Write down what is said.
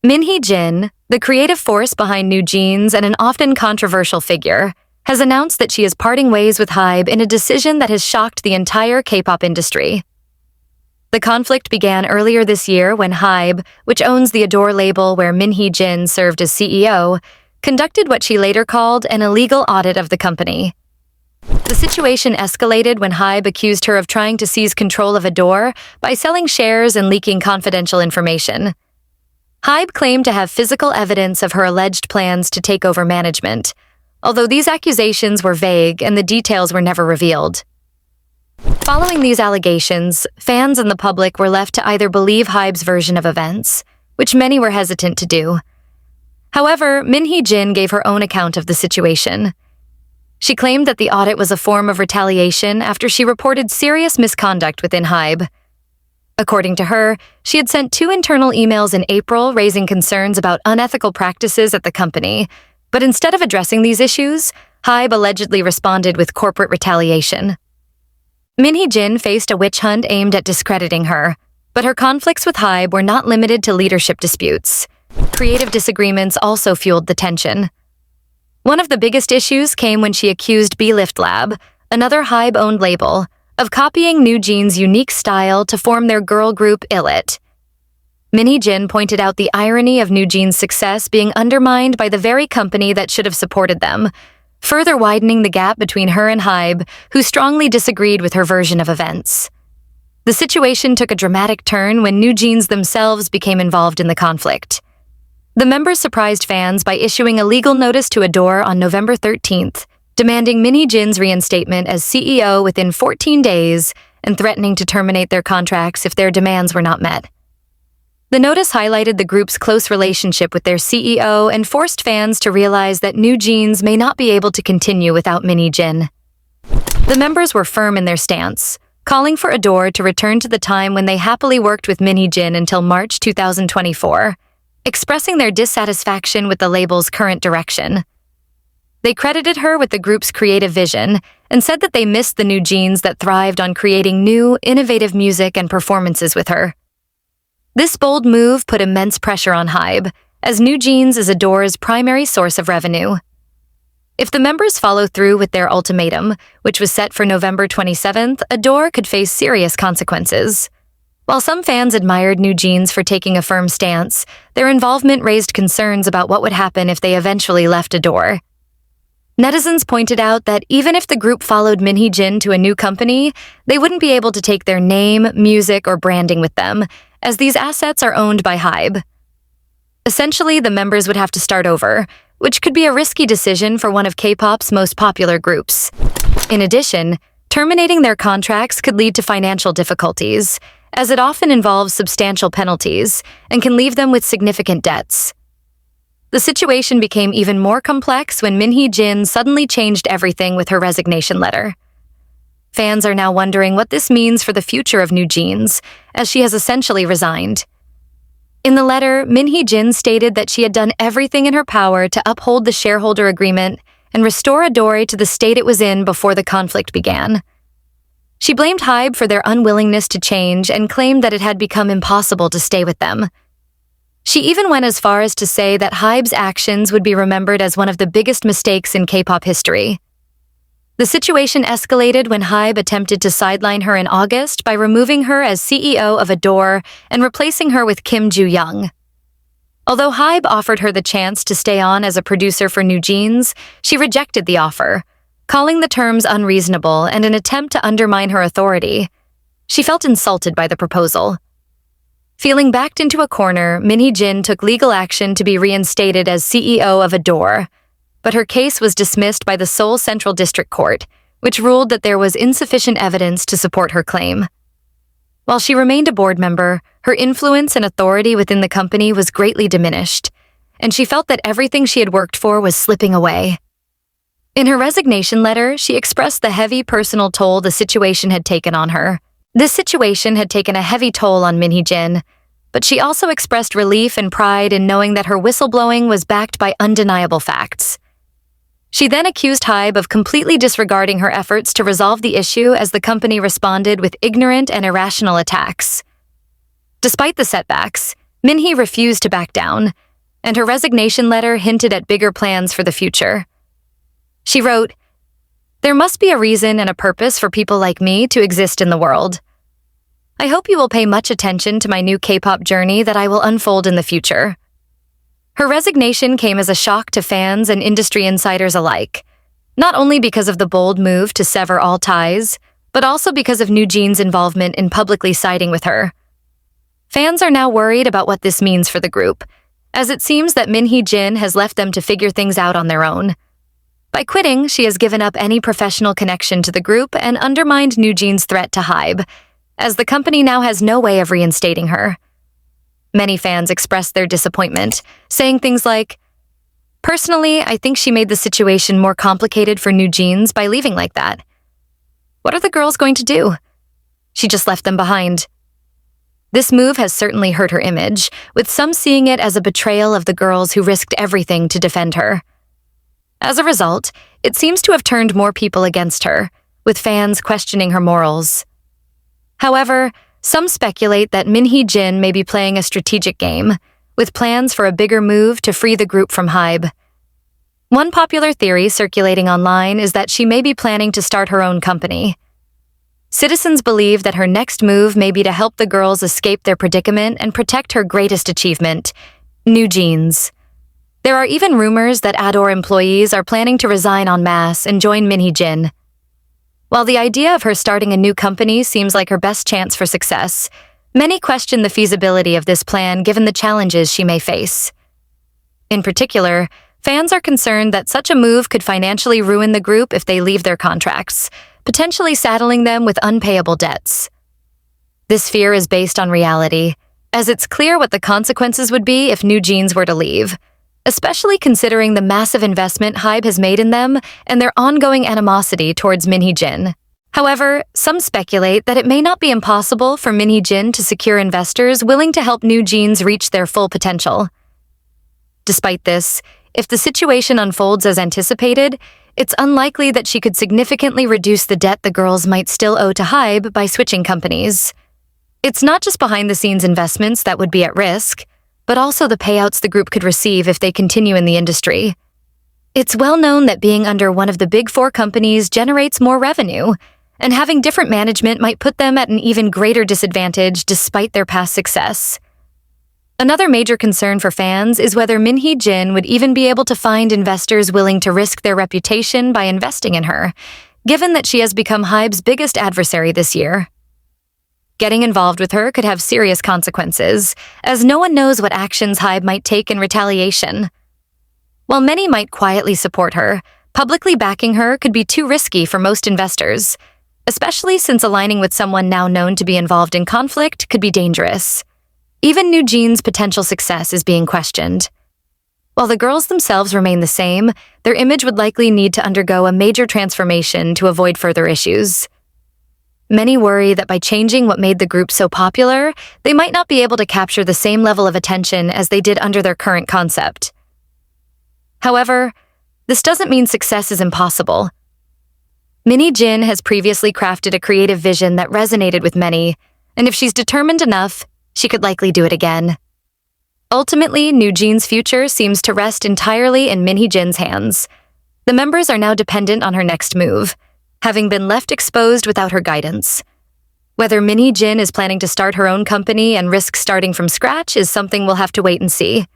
Minhee Jin, the creative force behind New Jeans and an often controversial figure, has announced that she is parting ways with Hybe in a decision that has shocked the entire K-pop industry. The conflict began earlier this year when Hybe, which owns the Adore label where Minhee Jin served as CEO, conducted what she later called an illegal audit of the company. The situation escalated when Hybe accused her of trying to seize control of Adore by selling shares and leaking confidential information. Hybe claimed to have physical evidence of her alleged plans to take over management, although these accusations were vague and the details were never revealed. Following these allegations, fans and the public were left to either believe Hybe's version of events, which many were hesitant to do. However, Minhee Jin gave her own account of the situation. She claimed that the audit was a form of retaliation after she reported serious misconduct within Hybe. According to her, she had sent 2 internal emails in April raising concerns about unethical practices at the company, but instead of addressing these issues, Hybe allegedly responded with corporate retaliation. Minhee Jin faced a witch hunt aimed at discrediting her, but her conflicts with Hybe were not limited to leadership disputes. Creative disagreements also fueled the tension. One of the biggest issues came when she accused B-Lift Lab, another Hybe-owned label, of copying New Jeans' unique style to form their girl group ILIT. Minhee Jin pointed out the irony of New Jeans' success being undermined by the very company that should have supported them, further widening the gap between her and Hybe, who strongly disagreed with her version of events. The situation took a dramatic turn when New Jeans themselves became involved in the conflict. The members surprised fans by issuing a legal notice to Adore on November 13th, demanding Minhee Jin's reinstatement as CEO within 14 days and threatening to terminate their contracts if their demands were not met. The notice highlighted the group's close relationship with their CEO and forced fans to realize that New Jeans may not be able to continue without Minhee Jin. The members were firm in their stance, calling for Adore to return to the time when they happily worked with Minhee Jin until March 2024, expressing their dissatisfaction with the label's current direction. They credited her with the group's creative vision and said that they missed the New Jeans that thrived on creating new, innovative music and performances with her. This bold move put immense pressure on Hybe, as New Jeans is Adore's primary source of revenue. If the members follow through with their ultimatum, which was set for November 27th, Adore could face serious consequences. While some fans admired New Jeans for taking a firm stance, their involvement raised concerns about what would happen if they eventually left Adore. Netizens pointed out that even if the group followed Minhee Jin to a new company, they wouldn't be able to take their name, music, or branding with them, as these assets are owned by Hybe. Essentially, the members would have to start over, which could be a risky decision for one of K-pop's most popular groups. In addition, terminating their contracts could lead to financial difficulties, as it often involves substantial penalties and can leave them with significant debts. The situation became even more complex when Minhee Jin suddenly changed everything with her resignation letter. Fans are now wondering what this means for the future of New Jeans, as she has essentially resigned. In the letter, Minhee Jin stated that she had done everything in her power to uphold the shareholder agreement and restore Adore to the state it was in before the conflict began. She blamed Hybe for their unwillingness to change and claimed that it had become impossible to stay with them. She even went as far as to say that Hybe's actions would be remembered as one of the biggest mistakes in K-pop history. The situation escalated when Hybe attempted to sideline her in August by removing her as CEO of Adore and replacing her with Kim Joo-young. Although Hybe offered her the chance to stay on as a producer for New Jeans, she rejected the offer, calling the terms unreasonable and an attempt to undermine her authority. She felt insulted by the proposal. Feeling backed into a corner, Minhee Jin took legal action to be reinstated as CEO of Adore, but her case was dismissed by the Seoul Central District Court, which ruled that there was insufficient evidence to support her claim. While she remained a board member, her influence and authority within the company was greatly diminished, and she felt that everything she had worked for was slipping away. In her resignation letter, she expressed the heavy personal toll the situation had taken on her. This situation had taken a heavy toll on Minhee Jin, but she also expressed relief and pride in knowing that her whistleblowing was backed by undeniable facts. She then accused Hybe of completely disregarding her efforts to resolve the issue as the company responded with ignorant and irrational attacks. Despite the setbacks, Minhee refused to back down, and her resignation letter hinted at bigger plans for the future. She wrote, "There must be a reason and a purpose for people like me to exist in the world. I hope you will pay much attention to my new K-pop journey that I will unfold in the future." Her resignation came as a shock to fans and industry insiders alike, not only because of the bold move to sever all ties, but also because of New Jeans' involvement in publicly siding with her. Fans are now worried about what this means for the group, as it seems that Minhee Jin has left them to figure things out on their own. By quitting, she has given up any professional connection to the group and undermined New Jeans' threat to Hybe, as the company now has no way of reinstating her. Many fans expressed their disappointment, saying things like, "Personally, I think she made the situation more complicated for New Jeans by leaving like that. What are the girls going to do? She just left them behind." This move has certainly hurt her image, with some seeing it as a betrayal of the girls who risked everything to defend her. As a result, it seems to have turned more people against her, with fans questioning her morals. However, some speculate that Minhee Jin may be playing a strategic game, with plans for a bigger move to free the group from Hybe. One popular theory circulating online is that she may be planning to start her own company. Citizens believe that her next move may be to help the girls escape their predicament and protect her greatest achievement, New Jeans. There are even rumors that Adore employees are planning to resign en masse and join Minhee Jin. While the idea of her starting a new company seems like her best chance for success, many question the feasibility of this plan given the challenges she may face. In particular, fans are concerned that such a move could financially ruin the group if they leave their contracts, potentially saddling them with unpayable debts. This fear is based on reality, as it's clear what the consequences would be if New Jeans were to leave, especially considering the massive investment Hybe has made in them and their ongoing animosity towards Minhee Jin. However, some speculate that it may not be impossible for Minhee Jin to secure investors willing to help New Jeans reach their full potential. Despite this, if the situation unfolds as anticipated, it's unlikely that she could significantly reduce the debt the girls might still owe to Hybe by switching companies. It's not just behind-the-scenes investments that would be at risk, but also the payouts the group could receive if they continue in the industry. It's well known that being under one of the big four companies generates more revenue, and having different management might put them at an even greater disadvantage despite their past success. Another major concern for fans is whether Minhee Jin would even be able to find investors willing to risk their reputation by investing in her, given that she has become Hybe's biggest adversary this year. Getting involved with her could have serious consequences, as no one knows what actions Hybe might take in retaliation. While many might quietly support her, publicly backing her could be too risky for most investors, especially since aligning with someone now known to be involved in conflict could be dangerous. Even New Jeans' potential success is being questioned. While the girls themselves remain the same, their image would likely need to undergo a major transformation to avoid further issues. Many worry that by changing what made the group so popular, they might not be able to capture the same level of attention as they did under their current concept. However, this doesn't mean success is impossible. Minhee Jin has previously crafted a creative vision that resonated with many, and if she's determined enough, she could likely do it again. Ultimately, New Jeans' future seems to rest entirely in Minhee Jin's hands. The members are now dependent on her next move, having been left exposed without her guidance. Whether Minhee Jin is planning to start her own company and risk starting from scratch is something we'll have to wait and see.